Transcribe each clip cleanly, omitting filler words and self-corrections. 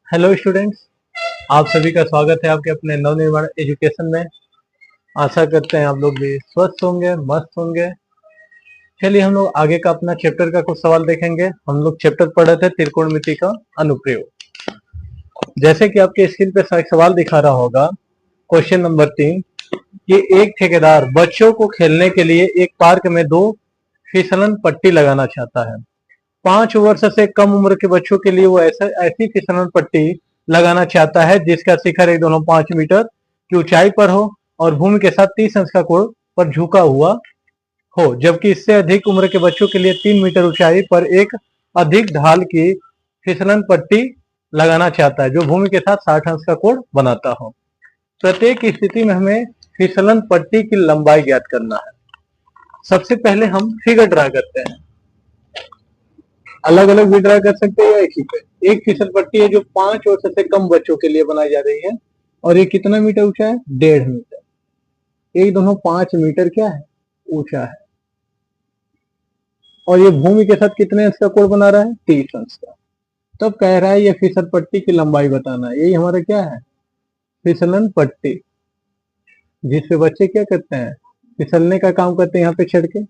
Hello students, आप सभी का स्वागत है आपके अपने नवनिर्माण एजुकेशन में। आशा करते हैं आप लोग भी स्वस्थ होंगे, मस्त होंगे। चलिए हम लोग आगे का अपना चैप्टर का कुछ सवाल देखेंगे। हम लोग चैप्टर पढ़ रहे थे त्रिकोणमिति का अनुप्रयोग। जैसे कि आपके स्क्रीन पे सवाल दिखा रहा होगा, क्वेश्चन नंबर 3 कि एक ठेकेदार बच्चों को खेलने के लिए एक पार्क में 2 फिसलन पट्टी लगाना चाहता है। 5 वर्ष से कम उम्र के बच्चों के लिए वो ऐसी फिसलन पट्टी लगाना चाहता है जिसका शिखर 1.5 मीटर की ऊंचाई पर हो और भूमि के साथ 30 अंश का कोण पर झुका हुआ हो, जबकि इससे अधिक उम्र के बच्चों के लिए 3 मीटर ऊंचाई पर एक अधिक ढाल की फिसलन पट्टी लगाना चाहता है जो भूमि के साथ 60 अंश का कोण बनाता हो। प्रत्येक स्थिति में हमें फिसलन पट्टी की लंबाई ज्ञात करना है। सबसे पहले हम फिगर ड्रा करते हैं। अलग अलग भी ड्रा कर सकते हैं या एक ही पे। एक फिसल पट्टी है जो 5 वर्ष से कम बच्चों के लिए बनाई जा रही है और ये कितना मीटर ऊंचा है? 1.5 मीटर। एक दोनों 5 मीटर क्या है? ऊंचा है। और ये भूमि के साथ कितने अंश का कोण बना रहा है? 30 अंश का। तब कह रहा है ये फिसल पट्टी की लंबाई बताना है। यही हमारा क्या है? फिसलन पट्टी, जिसपे बच्चे क्या करते हैं? फिसलने का काम करते हैं यहाँ पे चढ़ के।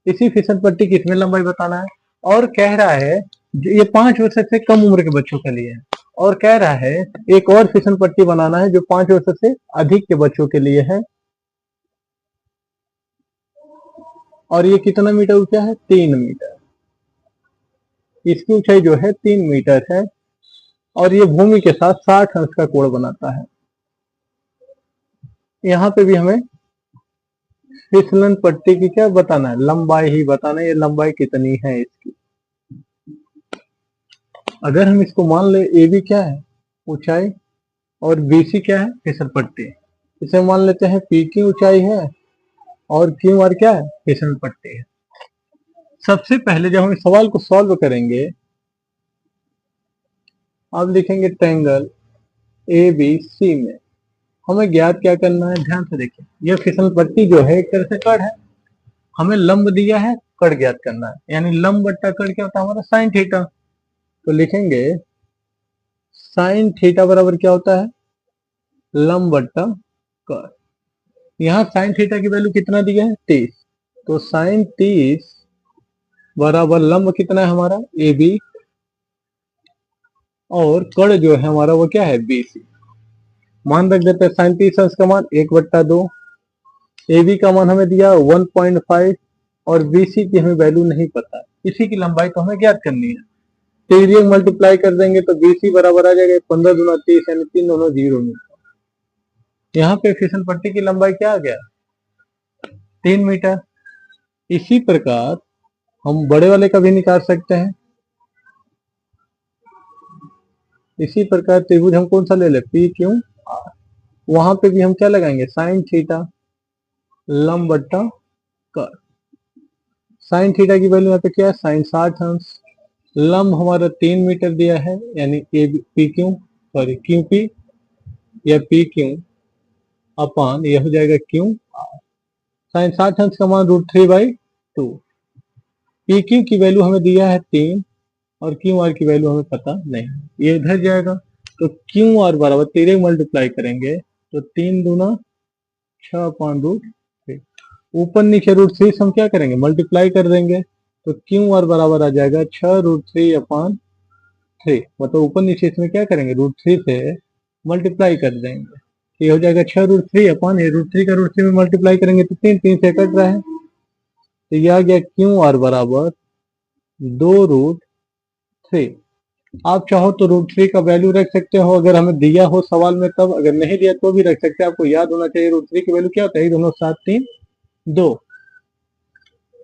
इसी फिसल पट्टी की इसमें लंबाई बताना है। और कह रहा है ये 5 वर्ष से कम उम्र के बच्चों के लिए है। और कह रहा है एक और फिसल पट्टी बनाना है जो 5 वर्ष से अधिक के बच्चों के लिए है। और ये कितना मीटर ऊंचा है? 3 मीटर। इसकी ऊंचाई जो है 3 मीटर है और ये भूमि के साथ 60 अंश का कोण बनाता है। यहाँ पे भी हमें फिसलन पट्टी की क्या बताना है? लंबाई ही बताना है। ये लंबाई कितनी है इसकी। अगर हम इसको मान ले ए बी क्या है? ऊंचाई, और बी सी क्या है? फिसल पट्टी। इसे मान लेते हैं पी की ऊंचाई है और क्यू आर क्या है? फिसल पट्टी है। सबसे पहले जब हम इस सवाल को सॉल्व करेंगे, अब लिखेंगे ट्रायंगल ए बी सी में हमें ज्ञात क्या करना है? ध्यान से देखिए, यह फिसल पट्टी जो है एक तरह से कड़ है। हमें लंब दिया है, कड़ ज्ञात करना है। यानी लंब बट्टा कड़ क्या होता है? हमारा साइन थीटा। तो लिखेंगे साइन थीटा बराबर क्या होता है? लंब बट्टा कड़। यहाँ साइन थीटा की वैल्यू कितना दिया है? 30। तो साइन 30 बराबर लंब कितना है हमारा? ए बी, और कड़ जो है हमारा वो क्या है? B C. मान रख देते हैं साइन 30 का मान 1/2। ए बी का मान हमें दिया 1.5 और बी सी की हमें वैल्यू नहीं पता। इसी की लंबाई तो हमें ज्ञात करनी है। तो मल्टीप्लाई कर देंगे तो बी सी बराबर आ जाएगा 15 दूना 30, यानी 3 दोनों 0 मीटर। यहाँ पे फिसल पट्टी की लंबाई क्या आ गया? 3 मीटर। इसी प्रकार हम बड़े वाले का भी निकाल सकते हैं। इसी प्रकार त्रिभुज हम कौन सा ले ले? P Q R. वहां पे भी हम क्या लगाएंगे? साइन थीटा लंब बट्टा कर। साइन थीटा की वैल्यू यहाँ पे क्या है? साइन 60 अंश। लंब हमारा 3 मीटर दिया है, यानी A P Q, sorry Q P या पी क्यू अपान यह हो जाएगा क्यू आर। साइन 60 अंश का मान √3/2। पी क्यू की वैल्यू हमें दिया है 3 और क्यू आर की वैल्यू हमें पता नहीं। ये इधर जाएगा तो क्यू आर बराबर 13 मल्टीप्लाई करेंगे तो 3 दूना 6/√3। ऊपर नीचे √3 से हम क्या करेंगे? मल्टीप्लाई कर देंगे तो क्यू आर बराबर आ जाएगा 6√3/3। मतलब ऊपर नीचे इसमें क्या करेंगे? √3 से मल्टीप्लाई कर देंगे। ये हो जाएगा 6√3 ये √3 का √3 में मल्टीप्लाई करेंगे तो 3 3 से कट रहा है। तो यह आ गया क्यू आर बराबर 2√3। आप चाहो तो √3 का वैल्यू रख सकते हो अगर हमें दिया हो सवाल में तब। अगर नहीं दिया तो भी रख सकते हैं। आपको याद होना चाहिए √3 की वैल्यू क्या होता है? दोनों 7 3 2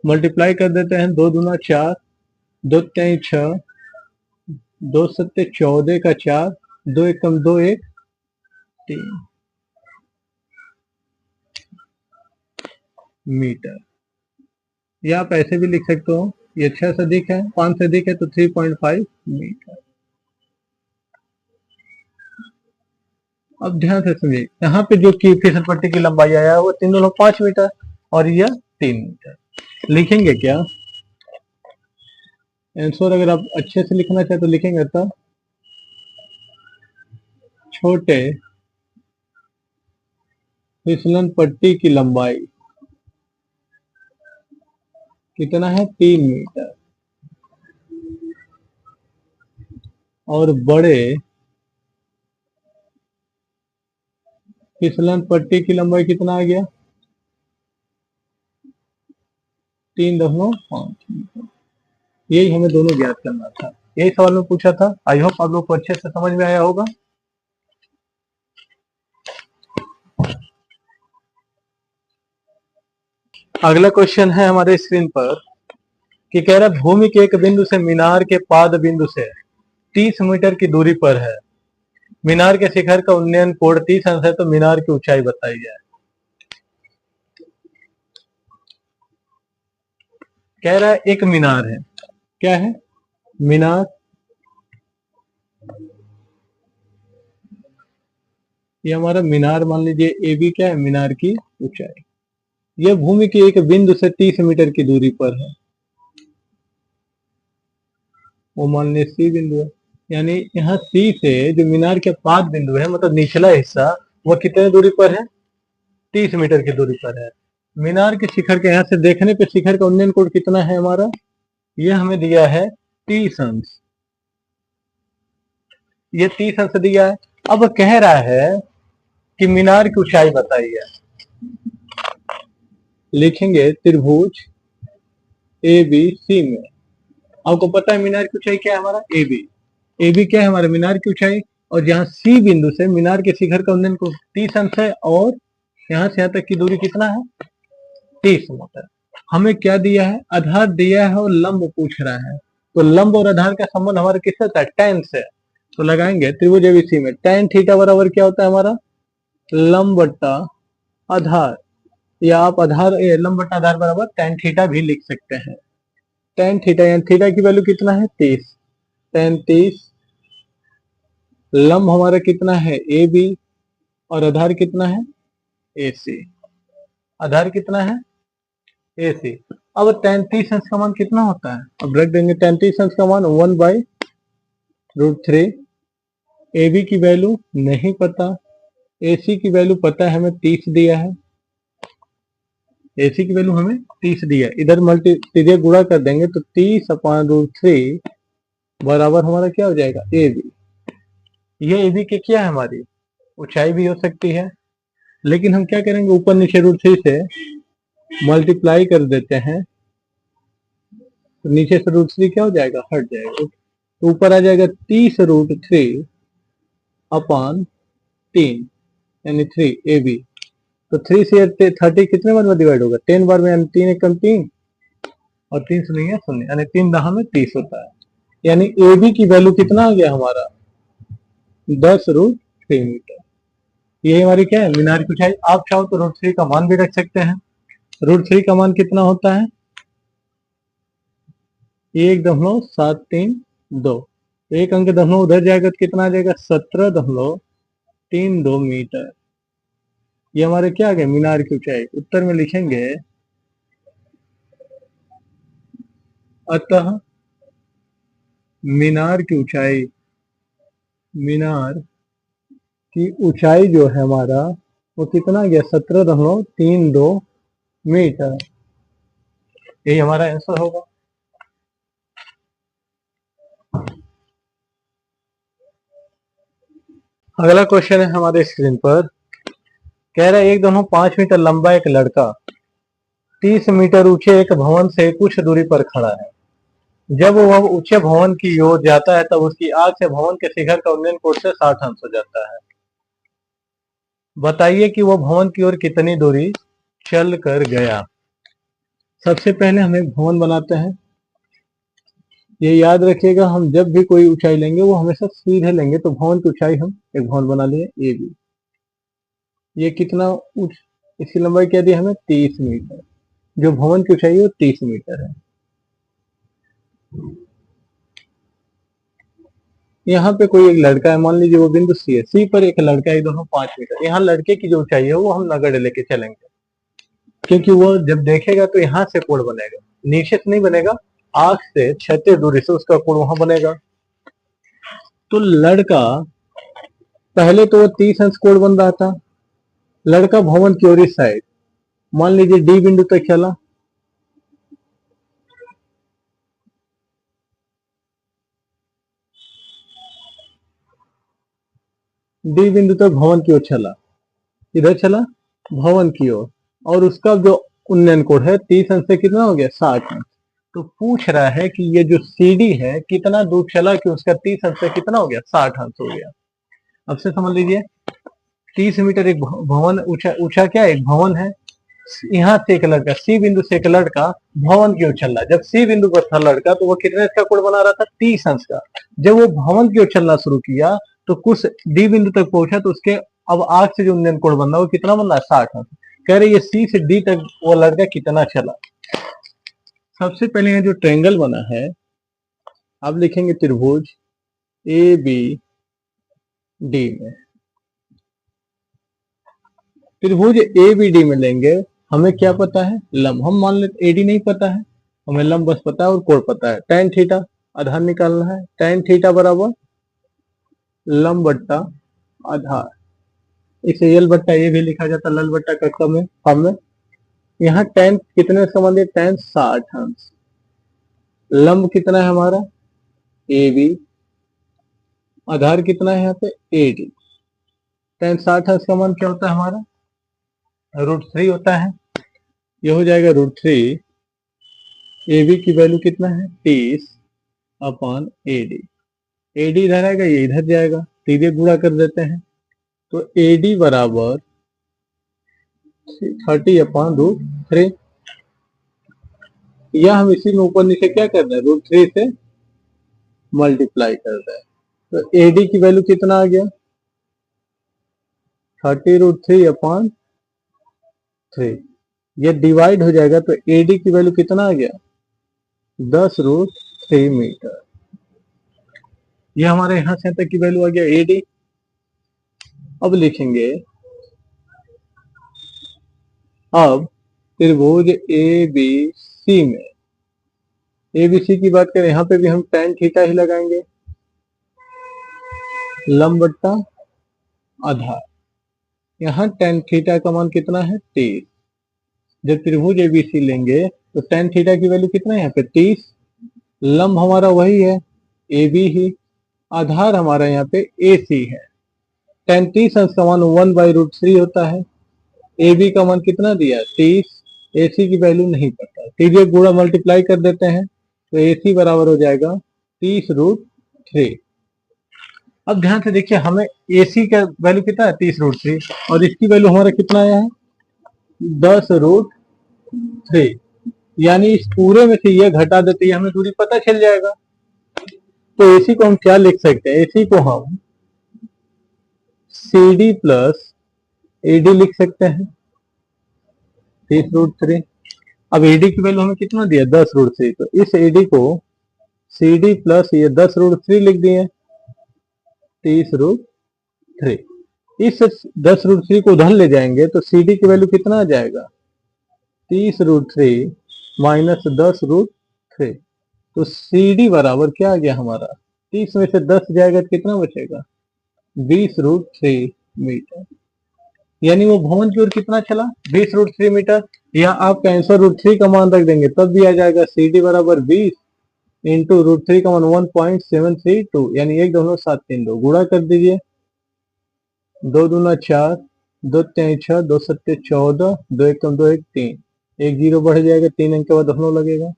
मल्टीप्लाई कर देते हैं। 2 दूना 4, 2 3 6, 2 7 14 का 4, 2 एकम 2 1 3 मीटर। या आप ऐसे भी लिख सकते हो, ये 6 से अधिक है, 5 से अधिक है तो 3.5 मीटर। अब ध्यान से सुनिए, यहाँ पे जो की फिसल पट्टी की लंबाई आया है वो 3 दोनों 5 मीटर और यह 3 मीटर। लिखेंगे क्या आंसर? अगर आप अच्छे से लिखना चाहे तो लिखेंगे तो छोटे फिसलन पट्टी की लंबाई कितना है? 3 मीटर। और बड़े फिसलन पट्टी की लंबाई कितना आ गया? 3.5 मीटर। यही हमें दोनों ज्ञात करना था, यही सवाल में पूछा था। आई होप आप लोग को अच्छे से समझ में आया होगा। अगला क्वेश्चन है हमारे स्क्रीन पर कि कह रहा है भूमि के एक बिंदु से मीनार के पाद बिंदु से 30 मीटर की दूरी पर है। मीनार के शिखर का उन्नयन कोण 30 अंश है, तो मीनार की ऊंचाई बताई जाए। कह रहा है एक मीनार है, क्या है? मीनार। ये हमारा मीनार मान लीजिए, ए बी क्या है? मीनार की ऊंचाई। यह भूमि के एक बिंदु से 30 मीटर की दूरी पर है। वो मान लीजिए सी बिंदु है, यानी यहाँ सी से जो मीनार के पाद बिंदु है, मतलब निचला हिस्सा, वह कितने दूरी पर है? 30 मीटर की दूरी पर है। मीनार के शिखर के यहाँ से देखने पे शिखर का उन्नयन कोण कितना है हमारा? यह हमें दिया है 30 अंश। ये 30 अंश दिया है। अब कह रहा है कि मीनार की ऊंचाई बताइए। लिखेंगे त्रिभुज ए बी सी में। आपको पता है मीनार की ऊंचाई क्या है हमारा? A B. ए बी क्या है हमारे मीनार की ऊंचाई? और जहां सी बिंदु से मीनार के शिखर का उन्नयन कोण 30 अंश है, और यहां से यहां तक की दूरी कितना है? 30 मीटर। हमें क्या दिया है? आधार दिया है और लंब पूछ रहा है। तो लंब और आधार का संबंध हमारा किससे था? tan से। तो लगाएंगे त्रिभुज एबीसी में tan थीटा बराबर क्या होता है हमारा? लंब बट्टा आधार, या आप आधार लंब बट्टा आधार बराबर tan थीटा भी लिख सकते हैं। tan थीटा, यानी थीटा की वैल्यू कितना है? 30। tan 30। लंब हमारा कितना है? A B. और आधार कितना है? ए सी। आधार कितना है? ए सी। अब tan 30 अंश का मान कितना होता है? अब रख देंगे tan 30 अंश का मान 1/√3। ए बी की वैल्यू नहीं पता, ए सी की वैल्यू पता है, हमें 30 दिया है। ए सी की वैल्यू हमें 30 दिया है। इधर सीधे गुणा कर देंगे तो 30/√3 बराबर हमारा क्या हो जाएगा? A B. ये ए बी के क्या है? हमारी ऊंचाई भी हो सकती है। लेकिन हम क्या करेंगे? ऊपर नीचे √3 से मल्टीप्लाई कर देते हैं, तो नीचे से √3 क्या हो जाएगा? हट जाएगा। तो ऊपर आ जाएगा 30√3/3, यानी 3 ए बी। तो 3 से 30 कितने बार में डिवाइड होगा? 10 बार में, यानी 3 एकम 3 और 3 से नहीं है 0, यानी 3 दहा में 30 होता है। यानी ए बी की वैल्यू कितना आ गया हमारा? 10√3 मीटर। ये हमारी क्या है? मीनार की ऊंचाई। आप चाहो तो √3 का मान भी रख सकते हैं। √3 का मान कितना होता है? 1.732। एक अंक दशमलव उधर जाएगा तो कितना आ जाएगा? 17.32 मीटर। ये हमारे क्या आ गए? मीनार की ऊंचाई। उत्तर में लिखेंगे अतः मीनार की ऊंचाई, मीनार की ऊंचाई जो है हमारा, वो कितना गया? 17.32 मीटर। यही हमारा आंसर होगा। अगला क्वेश्चन है हमारे स्क्रीन पर। कह रहा है 1.5 मीटर लंबा एक लड़का 30 मीटर ऊंचे एक भवन से कुछ दूरी पर खड़ा है। जब वह ऊंचे भवन की ओर जाता है तब उसकी आंख से भवन के शिखर का उन्नयन कोण से 60 अंश हो जाता है। बताइए कि वह भवन की ओर कितनी दूरी चल कर गया। सबसे पहले हम एक भवन बनाते हैं। ये याद रखिएगा, हम जब भी कोई ऊंचाई लेंगे वो हमेशा सीधे लेंगे। तो भवन की ऊंचाई हम एक भवन बना लिए ए बी। ये कितना ऊंच, इसकी लंबाई क्या दी हमें? 30 मीटर। जो भवन की ऊंचाई है वो 30 मीटर है। यहाँ पे कोई एक लड़का है, मान लीजिए वो बिंदु सी है। सी पर एक लड़का है 1.5 मीटर। यहाँ लड़के की जो ऊंचाई है वो हम नगण्य लेके चलेंगे, क्योंकि वो जब देखेगा तो यहाँ से कोण बनेगा, नीचे से नहीं बनेगा। आंख से क्षैतिज दूरी से उसका कोण वहां बनेगा। तो लड़का पहले तो वो 30 अंश कोण बन रहा था, लड़का भवन की ओर इस साइड, मान लीजिए डी बिंदु तक चला, डी बिंदु तक भवन की ओर चला, इधर चला भवन की ओर, और उसका जो उन्नयन कोण है 30 अंश से कितना हो गया 60 अंश। तो पूछ रहा है कि ये जो सीडी है कितना दूर चला कि उसका 30 अंश से कितना हो गया 60 अंश हो गया। अब से समझ लीजिए 30 मीटर एक भवन ऊंचा ऊंचा क्या एक भवन है, यहाँ से एक लड़का सी बिंदु से एक लड़का भवन की ओर चल रहा है। जब सी बिंदु पर था लड़का तो वो कितने का कोण बना रहा था 30 अंश का। जब वो भवन की ओर चलना शुरू किया तो कुछ डी बिंदु तक पहुंचा तो उसके अब आग से जो उन्नयन कोण बन रहा है वो कितना बन रहा है 60 अंश। कह रहे ये सी से डी तक वो लड़का कितना चला। सबसे पहले यहाँ जो ट्रायंगल बना है आप लिखेंगे त्रिभुज ए बी डी में, त्रिभुज ए बी डी में लेंगे, हमें क्या पता है लंब, हम मान लेते एडी नहीं पता है, हमें लंब बस पता है और कोण पता है। tan थीटा आधार निकालना है, tan थीटा बराबर लंब बट्टा आधार, इसे यल बट्टा ए भी लिखा जाता है, लल बट्टा कक्षा में फॉर्म में। यहाँ tan कितने से संबंधित tan 60 अंश, लंब कितना है हमारा ए बी, आधार कितना है यहाँ पे ए डी। tan 60 अंश का मान क्या होता है हमारा √3 होता है, ये हो जाएगा √3, ए बी की वैल्यू कितना है 30 upon A D, A D इधर आएगा ये इधर जाएगा, सीधे गुणा कर देते हैं तो ए डी बराबर 30 अपॉन √3, या हम इसी में ऊपर नीचे क्या कर रहे हैं √3 से मल्टीप्लाई कर रहे हैं, तो ए डी की वैल्यू कितना आ गया 30 √3 अपॉन 3, ये डिवाइड हो जाएगा तो ए डी की वैल्यू कितना आ गया 10 √3 मीटर। ये हमारे यहां से तक की वैल्यू आ गया ए डी। अब लिखेंगे अब त्रिभुज ए बी सी में, ए बी सी की बात करें यहाँ पे भी हम tan थीटा ही लगाएंगे, लंब बट्टा आधार, यहाँ tan थीटा का मान कितना है 30, जब त्रिभुज एबीसी लेंगे तो tan थीटा की वैल्यू कितना है यहाँ पे 30, लंब हमारा वही है ए बी ही, आधार हमारा यहाँ पे ए सी है, tan 30 अंश का मान 1/√3 होता है, ए बी का मान कितना दिया 30, ए सी की वैल्यू नहीं पता, सीधे गुणा मल्टीप्लाई कर देते हैं तो ए सी बराबर हो जाएगा 30 √3। अब ध्यान से देखिए हमें ए सी का वैल्यू कितना है 30 √3 और इसकी वैल्यू हमारा कितना आया है 10 √3, यानी इस पूरे में से ये घटा देते ही हमें दूरी पता चल जाएगा। तो एसी को हम क्या लिख सकते हैं, एसी को हम C D plus A D लिख सकते हैं 30 √3। अब एडी की वैल्यू हमें कितना दिया 10 √3, तो इस एडी को सी डी प्लस ये 10 √3 लिख दिए 30 √3, इस 10 √3 को उधर ले जाएंगे तो सी डी की वैल्यू कितना आ जाएगा 30 √3 माइनस 10 √3, तो सी डी बराबर क्या आ गया हमारा 30 में से 10 जाएगा तो कितना बचेगा 20 √3 मीटर, यानी वो भवन की ओर कितना चला 20 √3 मीटर, या आपका आंसर √3 का मान रख देंगे तब भी आ जाएगा सी डी बराबर 20 इंटू √3 का मान 1.732, यानी 1.732 गुणा कर दीजिए, 2 दूना 4, 2 3 6, 2 7 14, 2 1 2 1 3, एक जीरो बढ़ जाएगा 3 अंक के बाद दोनों लगेगा,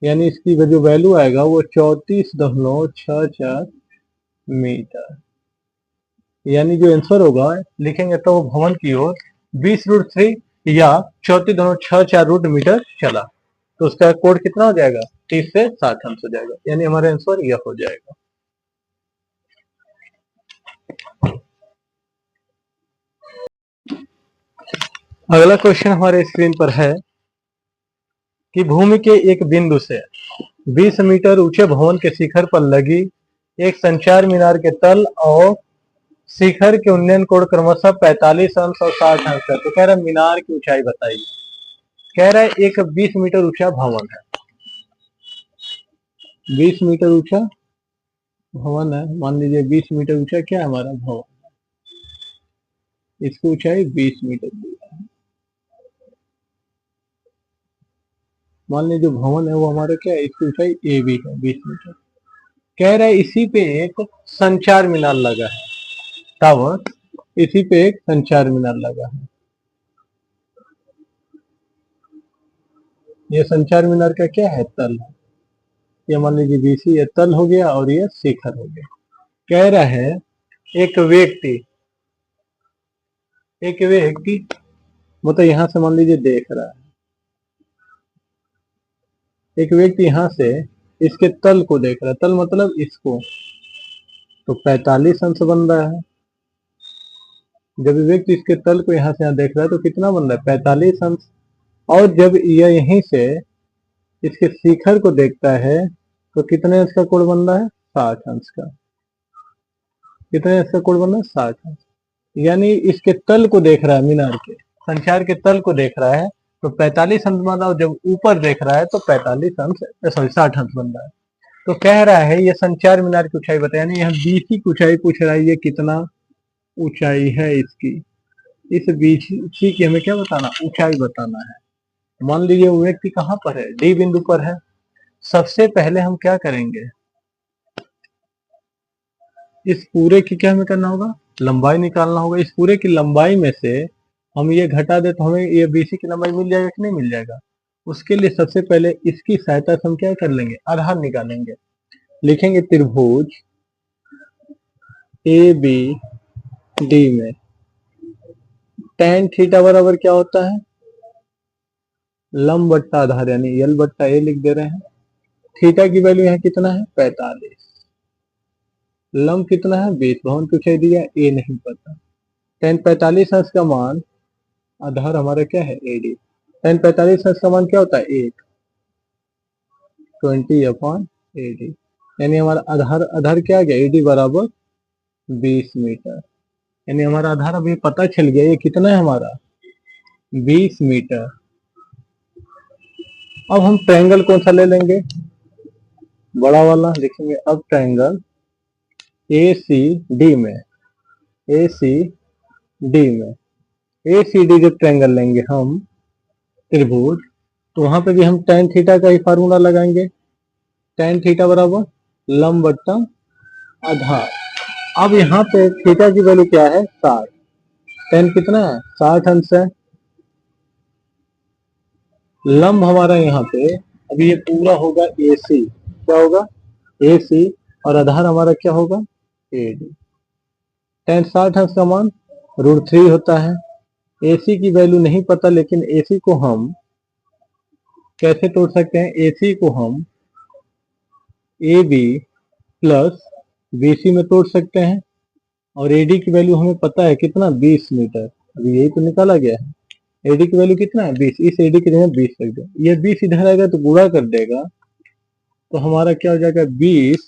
यानी इसकी जो वैल्यू आएगा वो 34.64 मीटर, यानी जो आंसर होगा लिखेंगे तो भवन की ओर 20 √3 या 34.64 मीटर चला, तो उसका कोड कितना हो जाएगा 30 से 60 अंश हो जाएगा, यानी हमारा आंसर यह हो जाएगा। अगला क्वेश्चन हमारे स्क्रीन पर है कि भूमि के एक बिंदु से 20 मीटर ऊंचे भवन के शिखर पर लगी एक संचार मीनार के तल और शिखर के उन्नयन कोण क्रमशः 45 अंश और 60 अंश है। तो कह रहा है मीनार की ऊंचाई बताइए, कह रहा है एक 20 मीटर ऊंचा भवन है, 20 मीटर ऊंचा भवन है, मान लीजिए 20 मीटर ऊंचा क्या है हमारा भवन, इसकी ऊंचाई 20 मीटर दी है। मान लीजिए भवन है वो हमारा क्या है, इसकी ऊंचाई ए बी है 20 मीटर। कह रहा है इसी पे एक संचार मीनार लगा है, टावर, इसी पे एक संचार मीनार लगा है। ये संचार मीनार का क्या है, तल है। ये मान लीजिए बीसी, ये तल हो गया और ये शिखर हो गया। कह रहा है एक व्यक्ति, मतलब यहाँ से मान लीजिए देख रहा है, एक व्यक्ति यहाँ से इसके तल को देख रहा है, तल मतलब इसको, तो 45 अंश बन रहा है। जब व्यक्ति इसके तल को यहाँ से यहाँ देख रहा है तो कितना बन रहा है, 45 अंश। और जब यह यहीं से इसके शिखर को देखता है तो कितने अंश का कोण बन रहा है, 60 अंश का। कितने अंश का कोण बन रहा है, 60 अंश। यानी इसके तल को देख रहा है, मीनार के संचार के तल को देख रहा है तो 45 अंश बन रहा है, जब ऊपर देख रहा है तो 45 अंश, सॉरी 60 अंश बन रहा है। तो कह रहा है ये संचार मीनार की ऊंचाई बताया, यानी यहाँ बीसी की ऊंचाई पूछ रहा है, ये कितना ऊंचाई है इसकी। इस बीसी की हमें क्या बताना, ऊंचाई बताना है। मान लीजिए वो व्यक्ति कहाँ पर है, डी बिंदु पर है। सबसे पहले हम क्या करेंगे, इस पूरे की क्या हमें करना होगा, लंबाई निकालना होगा। इस पूरे की लंबाई में से हम ये घटा दे तो हमें ये बीसी की लंबाई मिल जाएगा कि नहीं मिल जाएगा। उसके लिए सबसे पहले इसकी सहायता से हम क्या कर लेंगे, आधार निकालेंगे। लिखेंगे त्रिभुज ए बी डी में tan थीटा बराबर क्या होता है, लंब बट्टा आधार, यानी यल बट्टा ए लिख दे रहे हैं। थीटा की वैल्यू यहाँ कितना है, 45। लंब कितना है, 20। भवन की ऊंचाई दिया ए नहीं पता। tan 45 अंश का मान, आधार हमारा क्या है, एडी। tan 45 अंश का मान क्या होता है, 1, 20/AD। यानी हमारा आधार क्या आ गया, एडी बराबर 20 मीटर। यानी हमारा आधार अभी पता चल गया, ये कितना है हमारा, 20 मीटर। अब हम ट्रायंगल कौन सा ले लेंगे, बड़ा वाला लिखेंगे। अब ट्रायंगल ए सी डी में, ए सी डी में, ए सी डी जब ट्रायंगल लेंगे हम त्रिभुज, तो वहां पे भी हम tan थीटा का ही फार्मूला लगाएंगे। tan थीटा बराबर लंब बट्टा आधार। अब यहाँ पे थीटा की वैल्यू क्या है, 60। tan कितना है, 60 अंश है। लंब हमारा यहाँ पे अभी ये पूरा होगा ए सी, क्या होगा, ए सी, और आधार हमारा क्या होगा, ए डी। tan 60 अंश का मान √3 होता है। AC की वैल्यू नहीं पता, लेकिन AC को हम कैसे तोड़ सकते हैं, AC को हम AB प्लस BC में तोड़ सकते हैं। और AD की वैल्यू हमें पता है कितना, 20 मीटर। अभी यही तो निकाला गया है। AD की वैल्यू कितना है, 20। इस AD की जगह 20 रख दो, ये 20 इधर आएगा तो गुणा कर देगा, तो हमारा क्या हो जाएगा, 20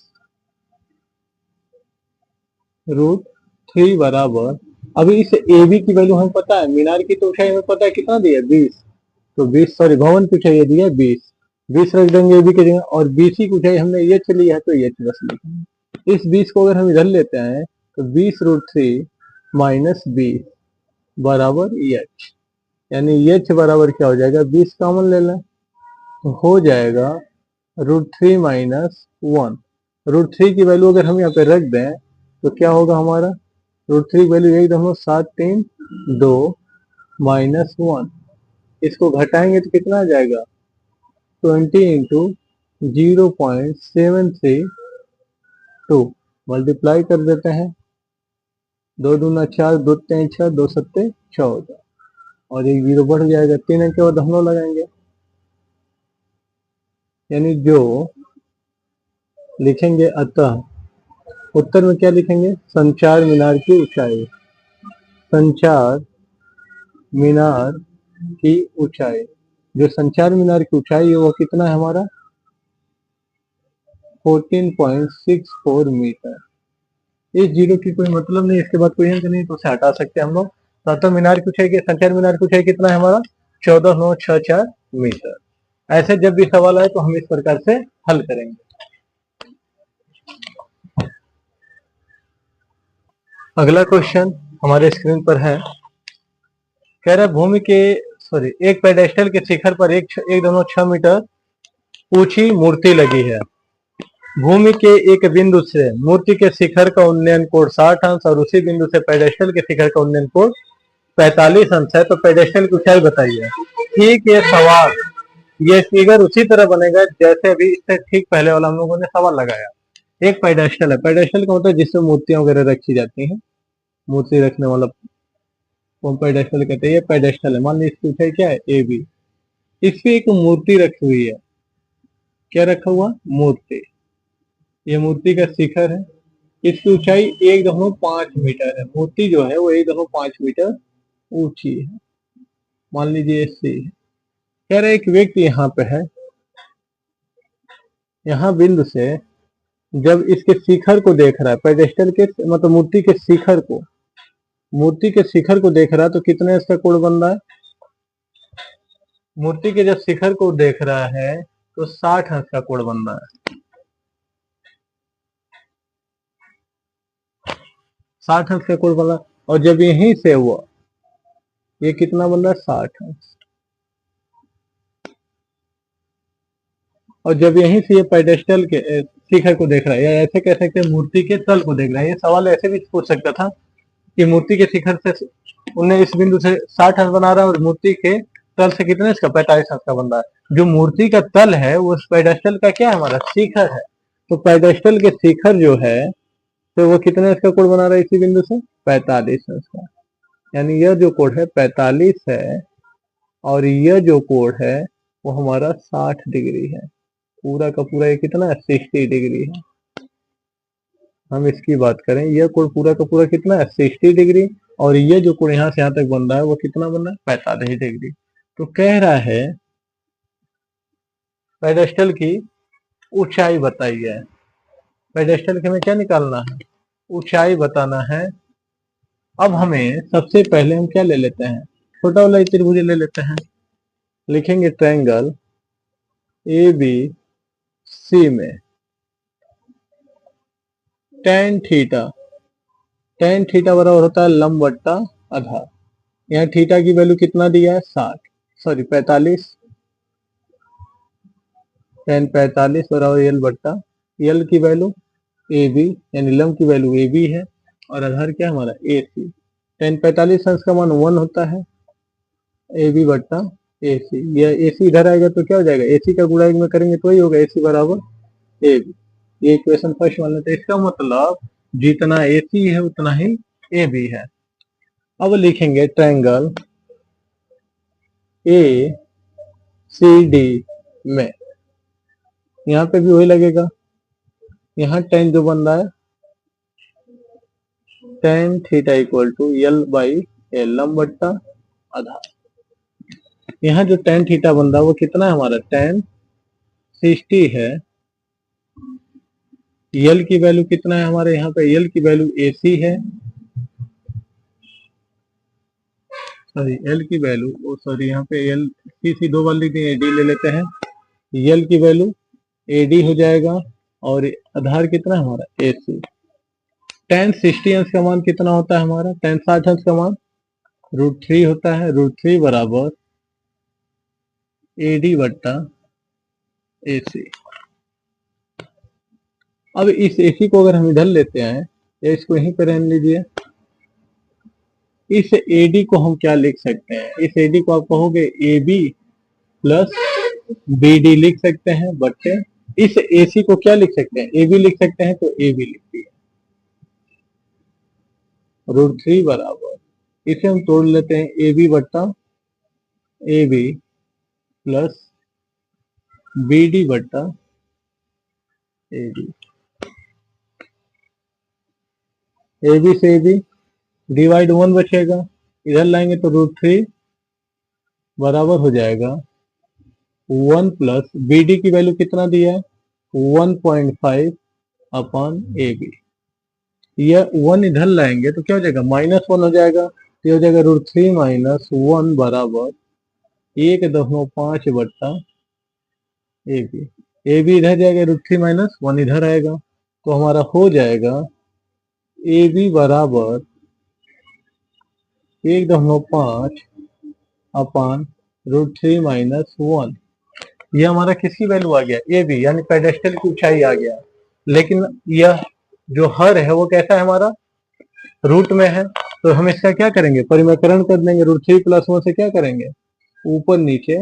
√3 बराबर। अभी इस AB की वैल्यू हमें पता है, मीनार की तो ऊंचाई हमें पता है कितना दिया, 20। तो 20, सॉरी भवन की ऊंचाई दिया 20 रख देंगे AB की जगह। और BC की ऊंचाई हमने एच ली है तो एच बस लिखेंगे। इस 20 को अगर हम इधर लेते हैं तो 20√3 माइनस 20 बराबर एच। यानी एच बराबर क्या हो जाएगा, 20 कॉमन ले लें तो हो जाएगा √3 माइनस 1। √3 की वैल्यू अगर हम यहाँ पे रख दें तो क्या होगा हमारा, √3 की वैल्यू यही, दोनों 7 3 2 माइनस 1। इसको घटाएंगे तो कितना आ जाएगा, 20 इंटू 0.732 मल्टीप्लाई कर देते हैं। 2 दूना 4, 2 3 6, 2 7 14, और एक जीरो बढ़ जाएगा। 3 अंक के बाद हम लोग लगाएंगे, यानी जो लिखेंगे, अतः उत्तर में क्या लिखेंगे, संचार मीनार की ऊंचाई, संचार मीनार की ऊंचाई, जो संचार मीनार की ऊंचाई है वो कितना है हमारा, 14.64 मीटर। इस जीरो की कोई मतलब नहीं, इसके बाद कोई अंक नहीं, तो उसे हटा सकते हैं हम लोग। तो मीनार की ऊंचाई, संचार मीनार की ऊंचाई कितना है हमारा, 14,964 मीटर। ऐसे जब भी सवाल आए तो हम इस प्रकार से हल करेंगे। अगला क्वेश्चन हमारे स्क्रीन पर है, कह रहा है भूमि के एक पेडेस्टल के शिखर पर एक दोनों 6 मीटर ऊंची मूर्ति लगी है। भूमि के एक बिंदु से मूर्ति के शिखर का उन्नयन कोण 60 अंश और उसी बिंदु से पेडेस्टल के शिखर का उन्नयन कोण 45 अंश है, तो पेडेस्टल की ऊंचाई बताइए। ठीक, ये सवाल, ये फिगर उसी तरह बनेगा जैसे अभी इससे ठीक पहले वाला हम लोगों ने सवाल लगाया। एक पेडेस्टल है, पेडेस्टल का मतलब जिसमें मूर्तियां वगैरह रखी जाती हैं, मूर्ति रखने वाला वो पेडेस्टल कहते हैं। ये पेडेस्टल है, मान लीजिए इसकी ऊंचाई क्या है, ए बी। इस पे एक मूर्ति रखी हुई है, क्या रखा हुआ, मूर्ति। ये मूर्ति का शिखर है, इसकी ऊंचाई 1.5 मीटर है। मूर्ति जो है वो 1.5 मीटर ऊंची है, मान लीजिए सी है। कह रहे एक व्यक्ति यहाँ पे है, यहाँ बिंदु से जब इसके शिखर को देख रहा है, पेडेस्टल के मतलब मूर्ति के शिखर को, मूर्ति के शिखर को देख रहा है, तो कितने इसका कोण बन रहा है। मूर्ति के जब शिखर को देख रहा है तो 60 अंश का कोण बन रहा है, 60 अंश का कोण बन रहा है। और जब यहीं से हुआ, ये कितना बन रहा है, 60 अंश। और जब यहीं से ये पेडेस्टल के शिखर को देख रहा है, या ऐसे कह सकते हैं मूर्ति के तल को देख रहा है। ये सवाल ऐसे भी पूछ सकता था कि मूर्ति के शिखर से उन्हें इस बिंदु से 60 अंश बना रहा है और मूर्ति के तल से कितने इसका 45 अंश का बन रहा है। जो मूर्ति का तल है वो उस पेडेस्टल का क्या है, हमारा शिखर है। तो पेडेस्टल के शिखर जो है तो वो कितने इसका कोण बना रहा है, इसी बिंदु से 45 अंश का। यानी यह जो कोण है 45 है और यह जो कोण है वो हमारा 60 डिग्री है। पूरा का पूरा ये कितना है, 60 डिग्री है। हम इसकी बात करें, यह कोण पूरा का पूरा कितना है, 60 डिग्री। और ये जो कोण यहाँ से यहाँ तक बन रहा है वो कितना बन रहा है, 45 डिग्री। तो कह रहा है पेडेस्टल की ऊंचाई बताइए। पेडेस्टल के हमें क्या निकालना है, ऊंचाई बताना है। अब हमें सबसे पहले हम क्या ले लेते हैं, छोटा वाला त्रिभुज ले लेते हैं। लिखेंगे ट्रायंगल ए बी सी में tan थीटा, tan थीटा बराबर होता है लंब बट्टा आधार। यहाँ थीटा की वैल्यू कितना दिया है, 45। tan 45 बराबर यल बट्टा, यल की वैल्यू ए बी, यानी लंब की वैल्यू ए बी है और आधार क्या हमारा ए सी। tan 45 अंश का मान 1 होता है, ए बी बट्टा ए सी। यह ए सी इधर आएगा तो क्या हो जाएगा, ए सी का गुणा में करेंगे तो ही होगा, ए सी बराबर ए बी। ये इक्वेशन फर्स्ट मान लेते हैं। इसका मतलब जितना ए सी है उतना ही ए बी है। अब लिखेंगे ट्रायंगल ए सी डी में, यहाँ पे भी वही लगेगा। यहाँ tan जो बन रहा है, tan theta equal to L by L लंब बट्टा आधार। यहाँ जो tan थीटा बन रहा है वो कितना है हमारा, tan 60 है। यल की वैल्यू कितना है हमारे यहाँ पे, यल की वैल्यू ए सी है, सॉरी एल की वैल्यू सॉरी यहाँ पे एल सी सी दो बार लिख दिए, डी ले लेते हैं। यल की वैल्यू ए डी हो जाएगा और आधार कितना है हमारा ए सी। tan 60 अंश का मान कितना होता है हमारा, tan 60 अंश का मान √3 होता है। √3 बराबर ए डी बट्टा ए सी। अब इस ए सी को अगर हम इधर लेते हैं या इसको यहीं पे रहने लीजिए, इस ए डी को हम क्या लिख सकते हैं, इस ए डी को आप कहोगे A B plus B D लिख सकते हैं, बट्टे इस ए सी को क्या लिख सकते हैं, ए बी लिख सकते हैं, तो ए बी लिख दिए। √3 बराबर, इसे हम तोड़ लेते हैं, ए बी बट्टा A B plus B D बट्टा ए डी। ए बी से ए बी डिवाइड 1 बचेगा, इधर लाएंगे तो √3 बराबर हो जाएगा 1 प्लस बी डी की वैल्यू कितना दिया है, 1.5 अपॉन ए बी। यह 1 इधर लाएंगे तो क्या हो जाएगा, -1 हो जाएगा। तो हो जाएगा √3 माइनस 1 बराबर 1.5 बट्टा ए बी। ए बी इधर जाएगा, √3 माइनस 1 इधर आएगा, तो हमारा हो जाएगा ए बी बराबर 1.5 अपान √3 माइनस 1। ये हमारा किसकी वैल्यू आ गया, ए बी, यानी पेडेस्टल की ऊंचाई आ गया। लेकिन यह जो हर है वो कैसा है, हमारा रूट में है। तो हम इसका क्या करेंगे, परिमेकरण कर देंगे। √3 + 1 से क्या करेंगे, ऊपर नीचे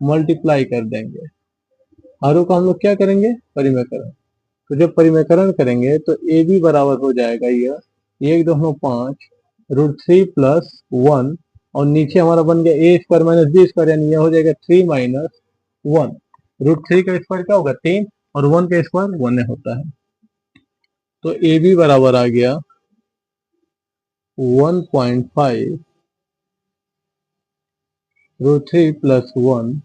मल्टीप्लाई कर देंगे। हरों का हम लोग क्या करेंगे, परिमेकरण। तो जब परिमेकरण करेंगे तो ए बी बराबर हो जाएगा यह 1.5 √3 + 1, और नीचे हमारा बन गया a² - b², यानी यह हो जाएगा 3 - 1। √3 का स्क्वायर क्या होगा, 3, और 1 का स्क्वायर 1 होता है। तो ए बी बराबर आ गया 1.5 √3 + 1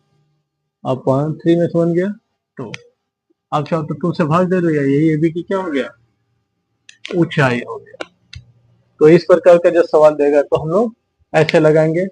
अपान 3 में से 1 गया 2। आप चाहो तो 2 से भाग दे दो, या यही ए बी की क्या हो गया, ऊंचाई हो गया। तो इस प्रकार का जब सवाल देगा तो हम लोग ऐसे लगाएंगे।